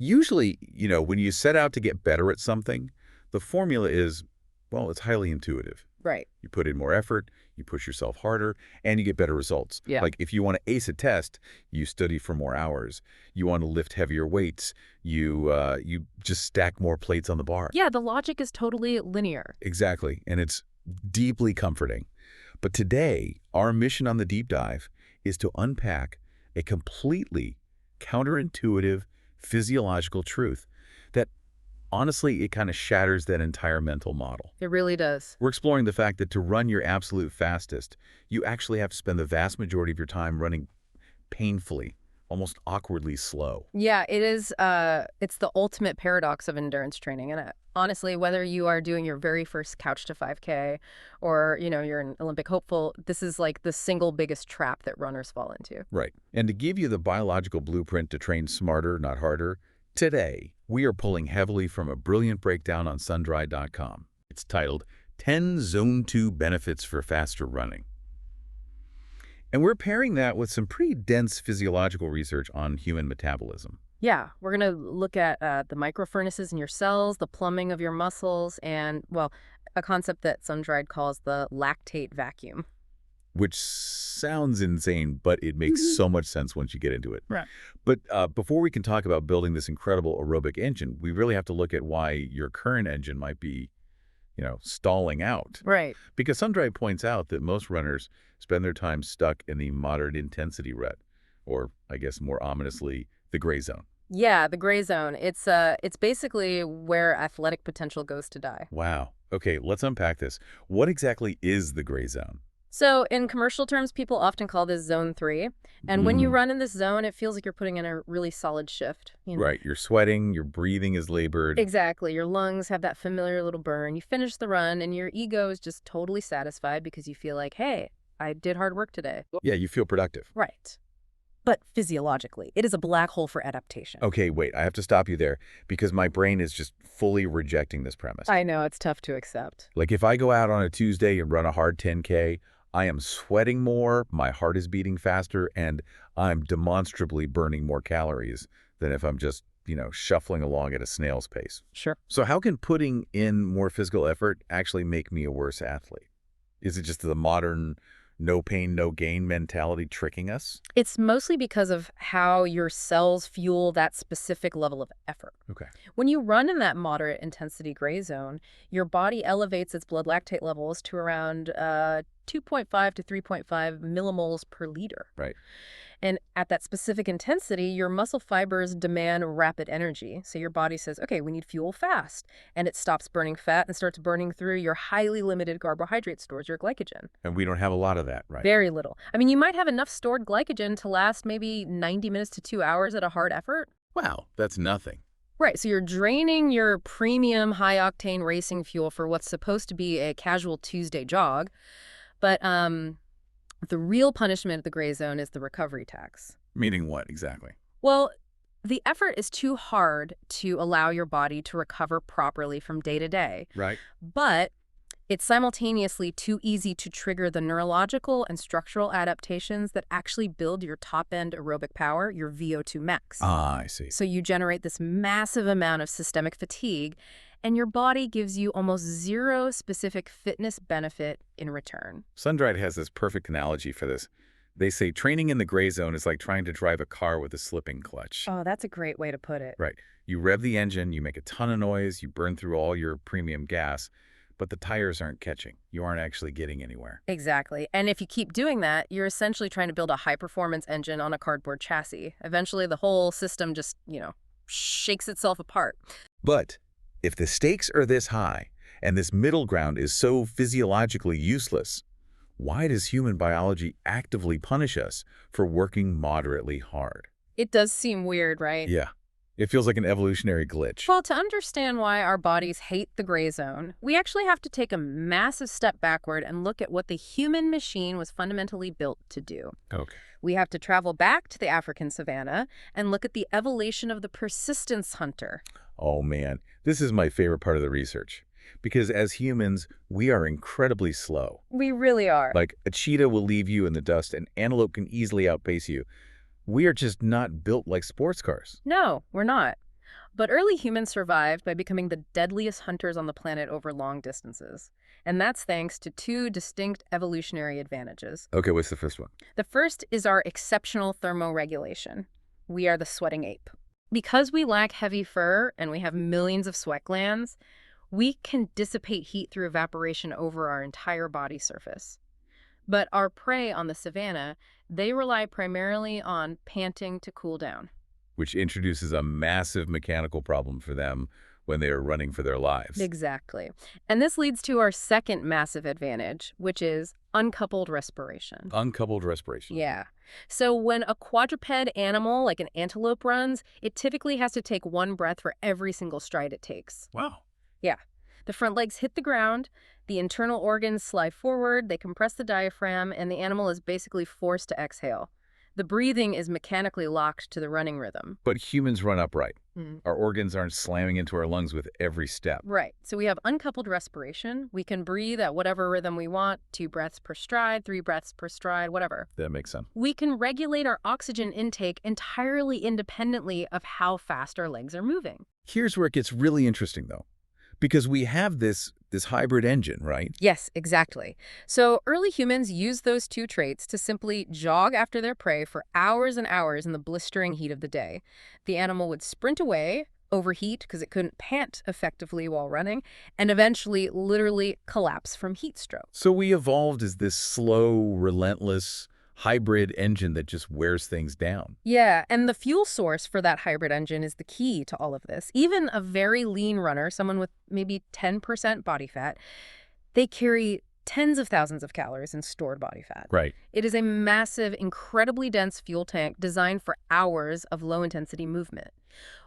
Usually, when you set out to get better at something, the formula is, well, it's highly intuitive. Right. You put in more effort, you push yourself harder, and you get better results. Yeah. Like if you want to ace a test, you study for more hours. You want to lift heavier weights, you just stack more plates on the bar. Yeah, the logic is totally linear. Exactly, and it's deeply comforting. But today, our mission on the deep dive is to unpack a completely counterintuitive physiological truth that, honestly, it kind of shatters that entire mental model. It really does. We're exploring the fact that to run your absolute fastest, you actually have to spend the vast majority of your time running painfully, almost awkwardly slow. Yeah, it is. It's the ultimate paradox of endurance training. And honestly, whether you are doing your very first couch to 5K or, you're an Olympic hopeful, this is like the single biggest trap that runners fall into. Right. And to give you the biological blueprint to train smarter, not harder, today we are pulling heavily from a brilliant breakdown on sundry.com. It's titled 10 Zone 2 Benefits for Faster Running. And we're pairing that with some pretty dense physiological research on human metabolism. Yeah, we're going to look at the microfurnaces in your cells, the plumbing of your muscles, and, well, a concept that Sundry calls the lactate vacuum. Which sounds insane, but it makes so much sense once you get into it. Right. But before we can talk about building this incredible aerobic engine, we really have to look at why your current engine might be, stalling out. Right. Because Sundry points out that most runners spend their time stuck in the moderate intensity rut, or I guess more ominously, the gray zone. Yeah, the gray zone. It's basically where athletic potential goes to die. Wow. Okay, let's unpack this. What exactly is the gray zone? So in commercial terms, people often call this zone 3. And when you run in this zone, it feels like you're putting in a really solid shift. Right. You're sweating, your breathing is labored. Exactly. Your lungs have that familiar little burn. You finish the run and your ego is just totally satisfied because you feel like, hey, I did hard work today. Yeah, you feel productive. Right. But physiologically, it is a black hole for adaptation. Okay, wait, I have to stop you there because my brain is just fully rejecting this premise. I know, it's tough to accept. Like if I go out on a Tuesday and run a hard 10K, I am sweating more, my heart is beating faster, and I'm demonstrably burning more calories than if I'm just, shuffling along at a snail's pace. Sure. So how can putting in more physical effort actually make me a worse athlete? Is it just the modern no pain, no gain mentality tricking us? It's mostly because of how your cells fuel that specific level of effort. Okay. When you run in that moderate intensity gray zone, your body elevates its blood lactate levels to around 2.5 to 3.5 millimoles per liter. Right. And at that specific intensity, your muscle fibers demand rapid energy. So your body says, okay, we need fuel fast. And it stops burning fat and starts burning through your highly limited carbohydrate stores, your glycogen. And we don't have a lot of that, right? Very little. I mean, you might have enough stored glycogen to last maybe 90 minutes to 2 hours at a hard effort. Wow, that's nothing. Right, so you're draining your premium high-octane racing fuel for what's supposed to be a casual Tuesday jog. But the real punishment of the gray zone is the recovery tax. Meaning what exactly? Well, the effort is too hard to allow your body to recover properly from day to day. Right. But it's simultaneously too easy to trigger the neurological and structural adaptations that actually build your top-end aerobic power, your VO2 max. Ah, I see. So you generate this massive amount of systemic fatigue, and your body gives you almost zero specific fitness benefit in return. Sundry has this perfect analogy for this. They say training in the gray zone is like trying to drive a car with a slipping clutch. Oh, that's a great way to put it. Right. You rev the engine, you make a ton of noise, you burn through all your premium gas, but the tires aren't catching. You aren't actually getting anywhere. Exactly. And if you keep doing that, you're essentially trying to build a high-performance engine on a cardboard chassis. Eventually, the whole system just, shakes itself apart. But if the stakes are this high, and this middle ground is so physiologically useless, why does human biology actively punish us for working moderately hard? It does seem weird, right? Yeah. It feels like an evolutionary glitch. Well, to understand why our bodies hate the gray zone, we actually have to take a massive step backward and look at what the human machine was fundamentally built to do. Okay. We have to travel back to the African savanna and look at the evolution of the persistence hunter. Oh, man. This is my favorite part of the research. Because as humans, we are incredibly slow. We really are. Like, a cheetah will leave you in the dust, and antelope can easily outpace you. We are just not built like sports cars. No, we're not. But early humans survived by becoming the deadliest hunters on the planet over long distances. And that's thanks to two distinct evolutionary advantages. Okay, what's the first one? The first is our exceptional thermoregulation. We are the sweating ape. Because we lack heavy fur and we have millions of sweat glands, we can dissipate heat through evaporation over our entire body surface. But our prey on the savanna, they rely primarily on panting to cool down. Which introduces a massive mechanical problem for them when they are running for their lives. Exactly. And this leads to our second massive advantage, which is uncoupled respiration. Uncoupled respiration. Yeah. So when a quadruped animal, like an antelope, runs, it typically has to take one breath for every single stride it takes. Wow. Yeah. The front legs hit the ground, the internal organs slide forward, they compress the diaphragm, and the animal is basically forced to exhale. The breathing is mechanically locked to the running rhythm. But humans run upright. Mm. Our organs aren't slamming into our lungs with every step. Right. So we have uncoupled respiration. We can breathe at whatever rhythm we want, 2 breaths per stride, 3 breaths per stride, whatever. That makes sense. We can regulate our oxygen intake entirely independently of how fast our legs are moving. Here's where it gets really interesting, though. Because we have this hybrid engine, right? Yes, exactly. So early humans used those two traits to simply jog after their prey for hours and hours in the blistering heat of the day. The animal would sprint away, overheat because it couldn't pant effectively while running, and eventually literally collapse from heat stroke. So we evolved as this slow, relentless hybrid engine that just wears things down. Yeah, and the fuel source for that hybrid engine is the key to all of this. Even a very lean runner, someone with maybe 10% body fat, they carry tens of thousands of calories in stored body fat. Right. It is a massive, incredibly dense fuel tank designed for hours of low-intensity movement.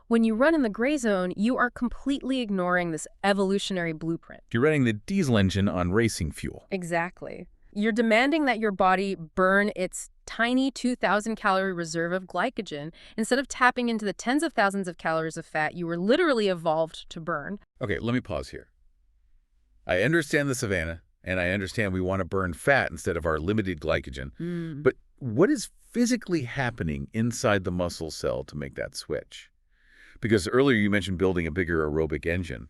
When you run in the gray zone, you are completely ignoring this evolutionary blueprint. You're running the diesel engine on racing fuel. Exactly. You're demanding that your body burn its tiny 2,000-calorie reserve of glycogen instead of tapping into the tens of thousands of calories of fat you were literally evolved to burn. Okay, let me pause here. I understand the savanna, and I understand we want to burn fat instead of our limited glycogen. But what is physically happening inside the muscle cell to make that switch? Because earlier you mentioned building a bigger aerobic engine.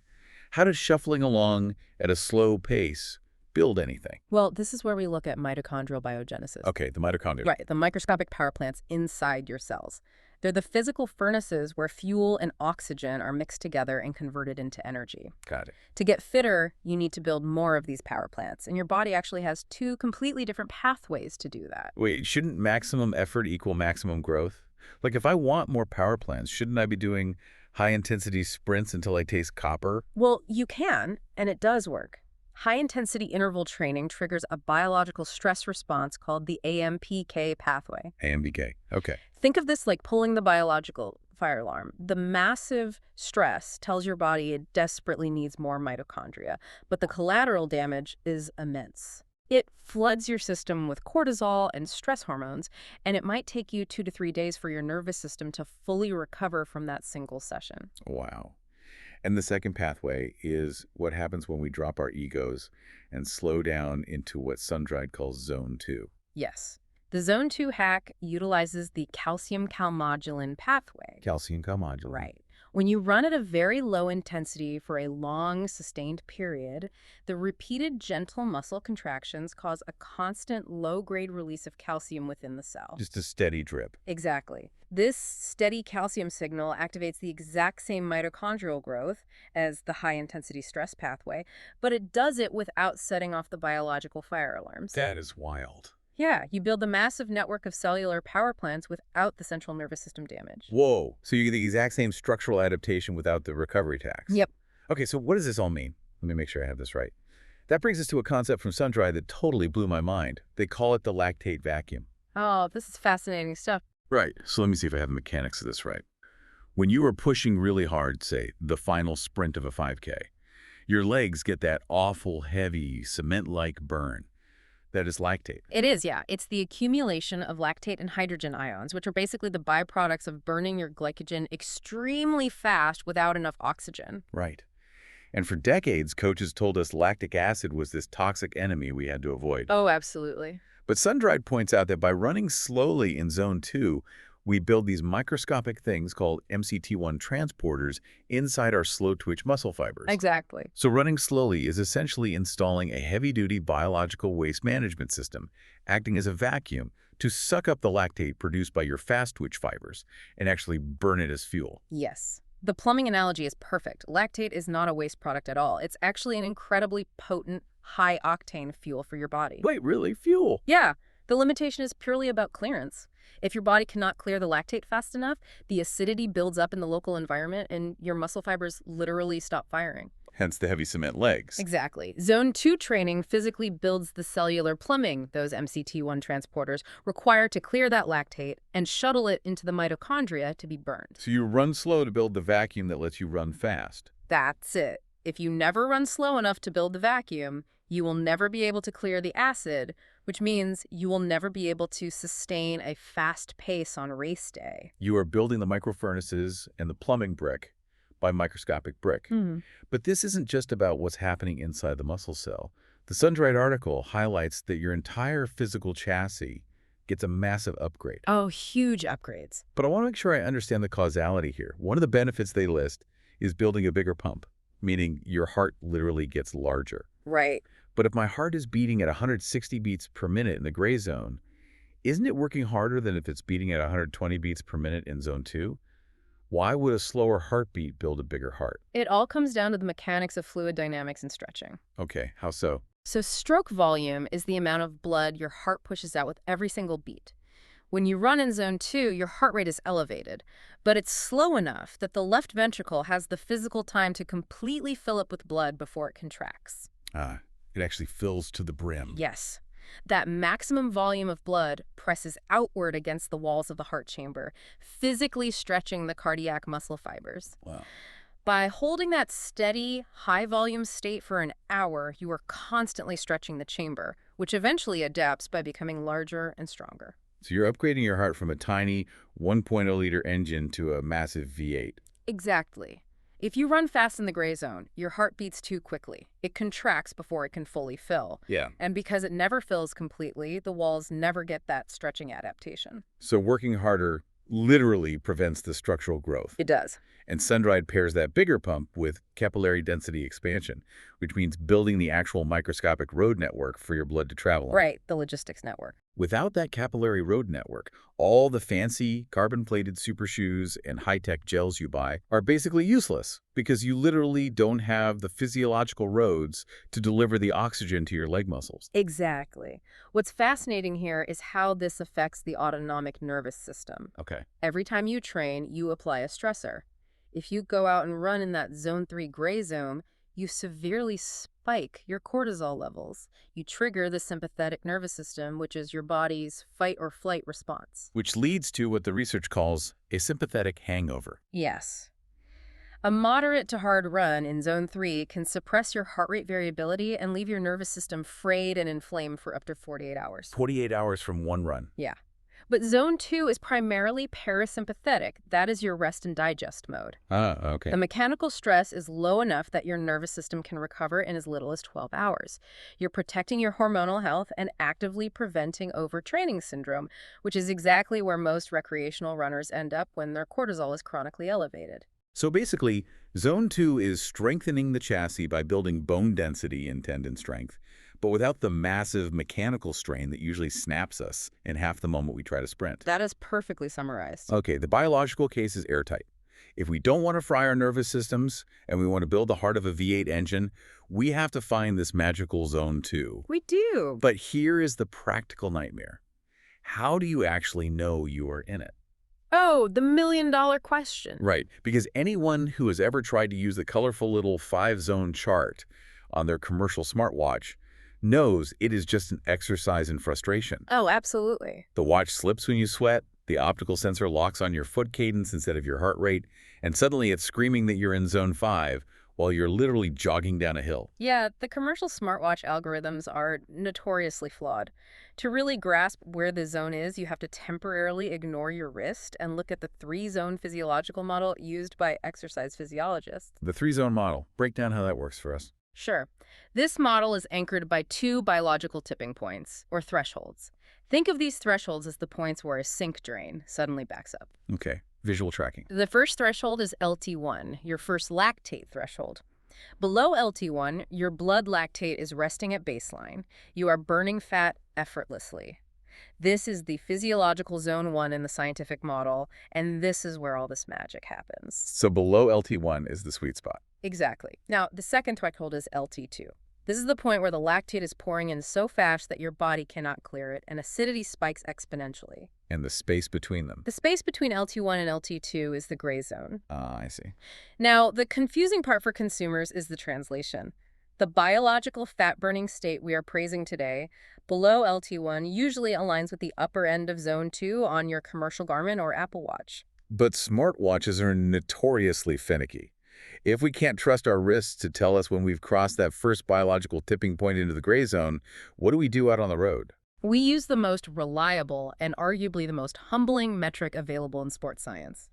How does shuffling along at a slow pace build anything? Well, this is where we look at mitochondrial biogenesis. Okay, the mitochondria. Right, the microscopic power plants inside your cells. They're the physical furnaces where fuel and oxygen are mixed together and converted into energy. Got it. To get fitter, you need to build more of these power plants, and your body actually has two completely different pathways to do that. Wait, shouldn't maximum effort equal maximum growth? Like if I want more power plants, shouldn't I be doing high-intensity sprints until I taste copper? Well, you can, and it does work. High-intensity interval training triggers a biological stress response called the AMPK pathway. AMPK. Okay. Think of this like pulling the biological fire alarm. The massive stress tells your body it desperately needs more mitochondria, but the collateral damage is immense. It floods your system with cortisol and stress hormones, and it might take you 2 to 3 days for your nervous system to fully recover from that single session. Wow. And the second pathway is what happens when we drop our egos and slow down into what Sun-Dried calls Zone 2. Yes. The Zone 2 hack utilizes the calcium calmodulin pathway. Calcium calmodulin. Right. When you run at a very low intensity for a long, sustained period, the repeated gentle muscle contractions cause a constant low-grade release of calcium within the cell. Just a steady drip. Exactly. This steady calcium signal activates the exact same mitochondrial growth as the high-intensity stress pathway, but it does it without setting off the biological fire alarms. That is wild. Yeah, you build a massive network of cellular power plants without the central nervous system damage. Whoa. So you get the exact same structural adaptation without the recovery tax. Yep. Okay, so what does this all mean? Let me make sure I have this right. That brings us to a concept from Sun-Dried that totally blew my mind. They call it the lactate vacuum. Oh, this is fascinating stuff. Right. So let me see if I have the mechanics of this right. When you are pushing really hard, say, the final sprint of a 5K, your legs get that awful, heavy, cement-like burn. That is lactate. It is, yeah. It's the accumulation of lactate and hydrogen ions, which are basically the byproducts of burning your glycogen extremely fast without enough oxygen. Right. And for decades, coaches told us lactic acid was this toxic enemy we had to avoid. Oh, absolutely. But Sun-Dried points out that by running slowly in Zone 2, We build these microscopic things called MCT1 transporters inside our slow-twitch muscle fibers. Exactly. So running slowly is essentially installing a heavy-duty biological waste management system, acting as a vacuum to suck up the lactate produced by your fast-twitch fibers and actually burn it as fuel. Yes. The plumbing analogy is perfect. Lactate is not a waste product at all. It's actually an incredibly potent, high-octane fuel for your body. Wait, really? Fuel? Yeah. The limitation is purely about clearance. If your body cannot clear the lactate fast enough, the acidity builds up in the local environment and your muscle fibers literally stop firing. Hence the heavy cement legs. Exactly. Zone 2 training physically builds the cellular plumbing, those MCT1 transporters, required to clear that lactate and shuttle it into the mitochondria to be burned. So you run slow to build the vacuum that lets you run fast. That's it. If you never run slow enough to build the vacuum, you will never be able to clear the acid, which means you will never be able to sustain a fast pace on race day. You are building the microfurnaces and the plumbing brick by microscopic brick. But this isn't just about what's happening inside the muscle cell. The Sun-Dried article highlights that your entire physical chassis gets a massive upgrade. Oh, huge upgrades. But I want to make sure I understand the causality here. One of the benefits they list is building a bigger pump, meaning your heart literally gets larger. Right. But if my heart is beating at 160 beats per minute in the gray zone, isn't it working harder than if it's beating at 120 beats per minute in zone 2? Why would a slower heartbeat build a bigger heart? It all comes down to the mechanics of fluid dynamics and stretching. Okay, how so? So stroke volume is the amount of blood your heart pushes out with every single beat. When you run in zone 2, your heart rate is elevated, but it's slow enough that the left ventricle has the physical time to completely fill up with blood before it contracts. It actually fills to the brim. Yes. That maximum volume of blood presses outward against the walls of the heart chamber, physically stretching the cardiac muscle fibers. Wow. By holding that steady, high-volume state for an hour, you are constantly stretching the chamber, which eventually adapts by becoming larger and stronger. So you're upgrading your heart from a tiny 1.0-liter engine to a massive V8. Exactly. If you run fast in the gray zone, your heart beats too quickly. It contracts before it can fully fill. Yeah. And because it never fills completely, the walls never get that stretching adaptation. So working harder literally prevents the structural growth. It does. And Sun-Dried pairs that bigger pump with capillary density expansion, which means building the actual microscopic road network for your blood to travel on. Right, the logistics network. Without that capillary road network, all the fancy carbon-plated super shoes and high-tech gels you buy are basically useless because you literally don't have the physiological roads to deliver the oxygen to your leg muscles. Exactly. What's fascinating here is how this affects the autonomic nervous system. Okay. Every time you train, you apply a stressor. If you go out and run in that zone 3 gray zone, you severely spike your cortisol levels. You trigger the sympathetic nervous system, which is your body's fight or flight response. Which leads to what the research calls a sympathetic hangover. Yes. A moderate to hard run in zone 3 can suppress your heart rate variability and leave your nervous system frayed and inflamed for up to 48 hours. 48 hours from one run. Yeah. But zone 2 is primarily parasympathetic. That is your rest and digest mode. Okay. The mechanical stress is low enough that your nervous system can recover in as little as 12 hours. You're protecting your hormonal health and actively preventing overtraining syndrome, which is exactly where most recreational runners end up when their cortisol is chronically elevated. So basically, Zone 2 is strengthening the chassis by building bone density and tendon strength, but without the massive mechanical strain that usually snaps us in half the moment we try to sprint. That is perfectly summarized. Okay, the biological case is airtight. If we don't want to fry our nervous systems and we want to build the heart of a V8 engine, we have to find this magical Zone 2. We do. But here is the practical nightmare. How do you actually know you are in it? Oh, the million-dollar question. Right, because anyone who has ever tried to use the colorful little 5-zone chart on their commercial smartwatch knows it is just an exercise in frustration. Oh, absolutely. The watch slips when you sweat, the optical sensor locks on your foot cadence instead of your heart rate, and suddenly it's screaming that you're in Zone 5 while you're literally jogging down a hill. Yeah, the commercial smartwatch algorithms are notoriously flawed. To really grasp where the zone is, you have to temporarily ignore your wrist and look at the 3-zone physiological model used by exercise physiologists. The 3-zone model. Break down how that works for us. Sure. This model is anchored by two biological tipping points, or thresholds. Think of these thresholds as the points where a sink drain suddenly backs up. Okay, visual tracking. The first threshold is LT1, your first lactate threshold. Below LT1, your blood lactate is resting at baseline. You are burning fat effortlessly. This is the physiological zone 1 in the scientific model, and this is where all this magic happens. So below LT1 is the sweet spot. Exactly. Now, the second threshold is LT2. This is the point where the lactate is pouring in so fast that your body cannot clear it, and acidity spikes exponentially. And the space between them. The space between LT1 and LT2 is the gray zone. Ah, I see. Now, the confusing part for consumers is the translation. The biological fat-burning state we are praising today, below LT1, usually aligns with the upper end of zone 2 on your commercial Garmin or Apple Watch. But smartwatches are notoriously finicky. If we can't trust our wrists to tell us when we've crossed that first biological tipping point into the gray zone, what do we do out on the road? We use the most reliable and arguably the most humbling metric available in sports science.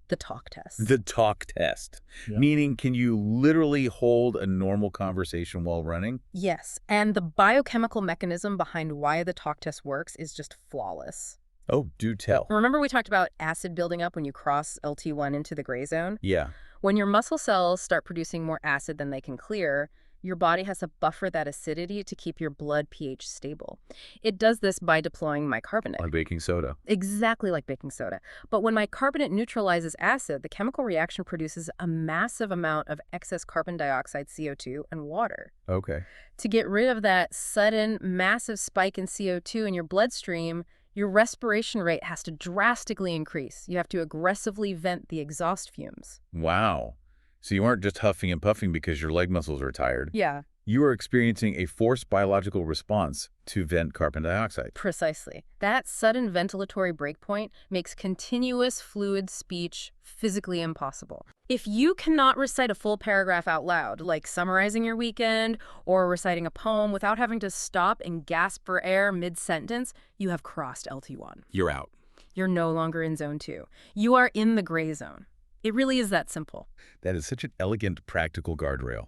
The talk test. The talk test. Yeah. Meaning, can you literally hold a normal conversation while running? Yes, and the biochemical mechanism behind why the talk test works is just flawless. Oh, do tell. Remember we talked about acid building up when you cross LT1 into the gray zone? Yeah. When your muscle cells start producing more acid than they can clear, your body has to buffer that acidity to keep your blood pH stable. It does this by deploying bicarbonate. Like baking soda. Exactly like baking soda. But when bicarbonate neutralizes acid, the chemical reaction produces a massive amount of excess carbon dioxide, CO2, and water. Okay. To get rid of that sudden, massive spike in CO2 in your bloodstream, your respiration rate has to drastically increase. You have to aggressively vent the exhaust fumes. Wow. So you aren't just huffing and puffing because your leg muscles are tired. Yeah. You are experiencing a forced biological response to vent carbon dioxide. Precisely. That sudden ventilatory breakpoint makes continuous fluid speech physically impossible. If you cannot recite a full paragraph out loud, like summarizing your weekend or reciting a poem without having to stop and gasp for air mid-sentence, you have crossed LT1. You're out. You're no longer in zone 2. You are in the gray zone. It really is that simple. That is such an elegant, practical guardrail.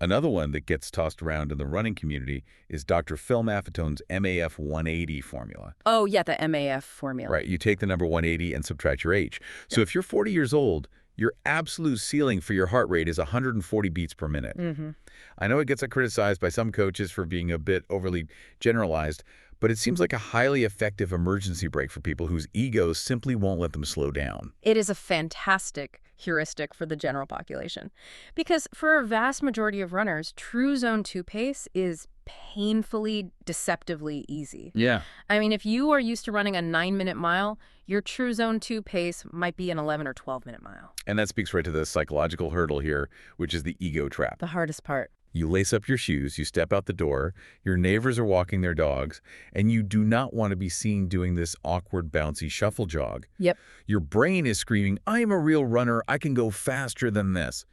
Another one that gets tossed around in the running community is Dr. Phil Maffetone's MAF 180 formula. Oh, yeah, the MAF formula. Right, you take the number 180 and subtract your age. So if you're 40 years old, your absolute ceiling for your heart rate is 140 beats per minute. I know it gets criticized by some coaches for being a bit overly generalized, but it seems like a highly effective emergency brake for people whose egos simply won't let them slow down. It is a fantastic heuristic for the general population. Because for a vast majority of runners, true zone 2 pace is painfully, deceptively easy. Yeah. I mean, if you are used to running a 9-minute mile, your true zone 2 pace might be an 11 or 12-minute mile. And that speaks right to the psychological hurdle here, which is the ego trap. The hardest part. You lace up your shoes, you step out the door, your neighbors are walking their dogs, and you do not want to be seen doing this awkward, bouncy shuffle jog. Yep. Your brain is screaming, I am a real runner, I can go faster than this.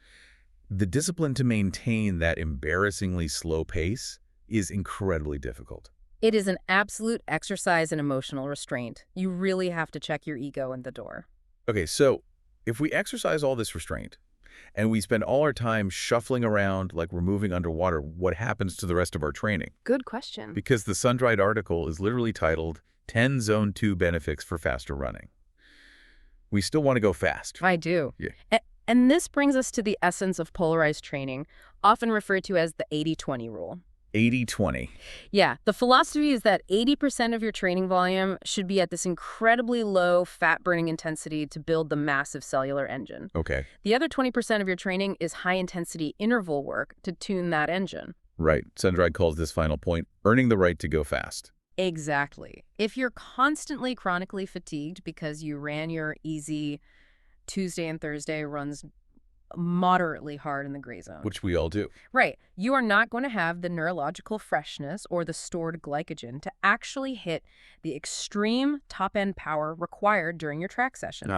The discipline to maintain that embarrassingly slow pace is incredibly difficult. It is an absolute exercise in emotional restraint. You really have to check your ego in the door. Okay, so if we exercise all this restraint, and we spend all our time shuffling around like we're moving underwater, what happens to the rest of our training? Good question. Because the Sun-Dried article is literally titled 10 Zone 2 Benefits for Faster Running. We still want to go fast. I do. Yeah. And this brings us to the essence of polarized training, often referred to as the 80-20 rule. 80-20. Yeah, the philosophy is that 80% of your training volume should be at this incredibly low fat-burning intensity to build the massive cellular engine. Okay. The other 20% of your training is high-intensity interval work to tune that engine. Right. Sun-Dried calls this final point earning the right to go fast. Exactly. If you're constantly chronically fatigued because you ran your easy Tuesday and Thursday runs moderately hard in the gray zone. Which we all do. Right. You are not going to have the neurological freshness or the stored glycogen to actually hit the extreme top-end power required during your track session.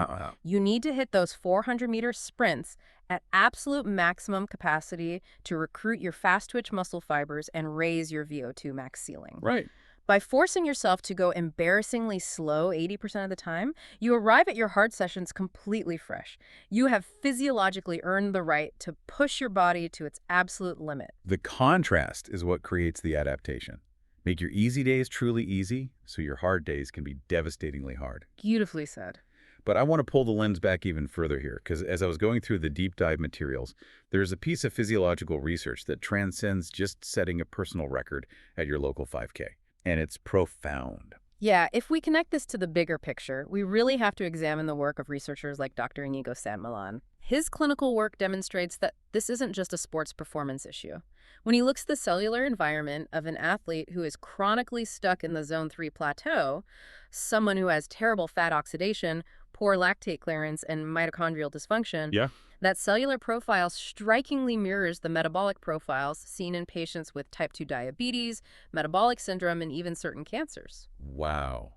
You need to hit those 400-meter sprints at absolute maximum capacity to recruit your fast-twitch muscle fibers and raise your VO2 max ceiling. Right. By forcing yourself to go embarrassingly slow 80% of the time, you arrive at your hard sessions completely fresh. You have physiologically earned the right to push your body to its absolute limit. The contrast is what creates the adaptation. Make your easy days truly easy, so your hard days can be devastatingly hard. Beautifully said. But I want to pull the lens back even further here, because as I was going through the deep dive materials, there's a piece of physiological research that transcends just setting a personal record at your local 5K. And it's profound. Yeah, if we connect this to the bigger picture, we really have to examine the work of researchers like Dr. Inigo San Millan. His clinical work demonstrates that this isn't just a sports performance issue. When he looks at the cellular environment of an athlete who is chronically stuck in the zone 3 plateau, someone who has terrible fat oxidation, poor lactate clearance, and mitochondrial dysfunction, Yeah. that cellular profile strikingly mirrors the metabolic profiles seen in patients with type 2 diabetes, metabolic syndrome, and even certain cancers. Wow.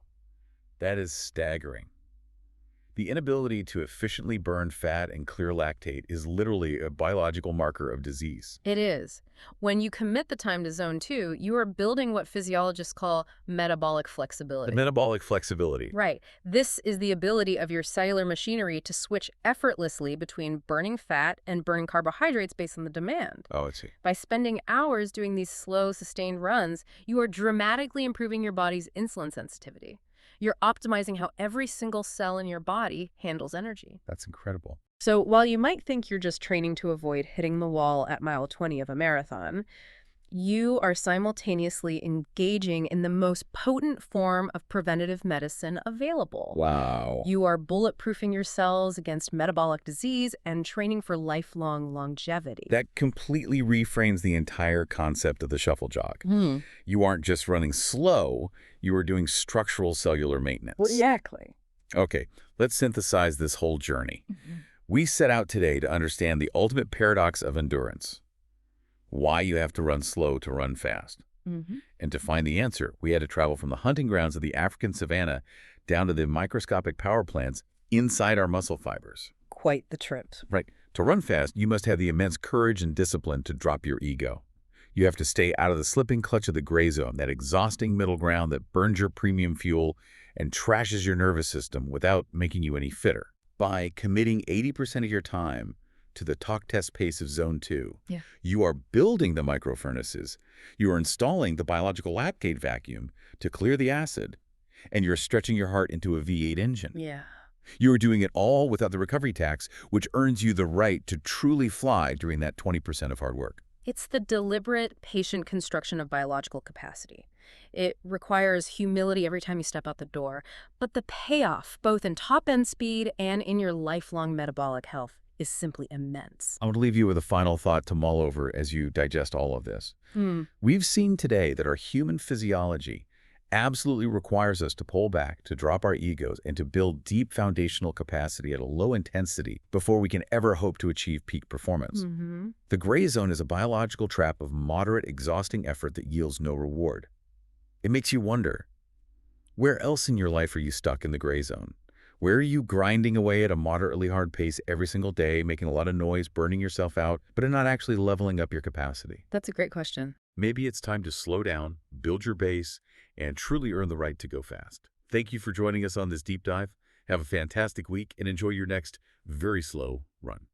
That is staggering. The inability to efficiently burn fat and clear lactate is literally a biological marker of disease. It is. When you commit the time to zone 2, you are building what physiologists call metabolic The flexibility. metabolic flexibility. Right. This is the ability of your cellular machinery to switch effortlessly between burning fat and burning carbohydrates based on the demand. Oh, I see. By spending hours doing these slow, sustained runs, you are dramatically improving your body's insulin sensitivity. You're optimizing how every single cell in your body handles energy. That's incredible. So while you might think you're just training to avoid hitting the wall at mile 20 of a marathon, you are simultaneously engaging in the most potent form of preventative medicine available. Wow. You are bulletproofing your cells against metabolic disease and training for lifelong longevity. That completely reframes the entire concept of the shuffle jog. You aren't just running slow, you are doing structural cellular maintenance. Well, exactly. Okay, let's synthesize this whole journey. We set out today to understand the ultimate paradox of endurance. Why you have to run slow to run fast. And to find the answer, we had to travel from the hunting grounds of the African savanna down to the microscopic power plants inside our muscle fibers. Quite the trip. Right. To run fast, you must have the immense courage and discipline to drop your ego. You have to stay out of the slipping clutch of the gray zone, that exhausting middle ground that burns your premium fuel and trashes your nervous system without making you any fitter. By committing 80% of your time to the talk test pace of zone 2, you are building the microfurnaces, you are installing the biological lactate vacuum to clear the acid, and you're stretching your heart into a V8 engine. You are doing it all without the recovery tax, which earns you the right to truly fly during that 20% of hard work. It's the deliberate, patient construction of biological capacity. It requires humility every time you step out the door, but the payoff, both in top-end speed and in your lifelong metabolic health, is simply immense. I want to leave you with a final thought to mull over as you digest all of this. We've seen today that our human physiology absolutely requires us to pull back, to drop our egos, and to build deep foundational capacity at a low intensity before we can ever hope to achieve peak performance. The gray zone is a biological trap of moderate, exhausting effort that yields no reward. It makes you wonder, where else in your life are you stuck in the gray zone? Where are you grinding away at a moderately hard pace every single day, making a lot of noise, burning yourself out, but are not actually leveling up your capacity? That's a great question. Maybe it's time to slow down, build your base, and truly earn the right to go fast. Thank you for joining us on this deep dive. Have a fantastic week and enjoy your next very slow run.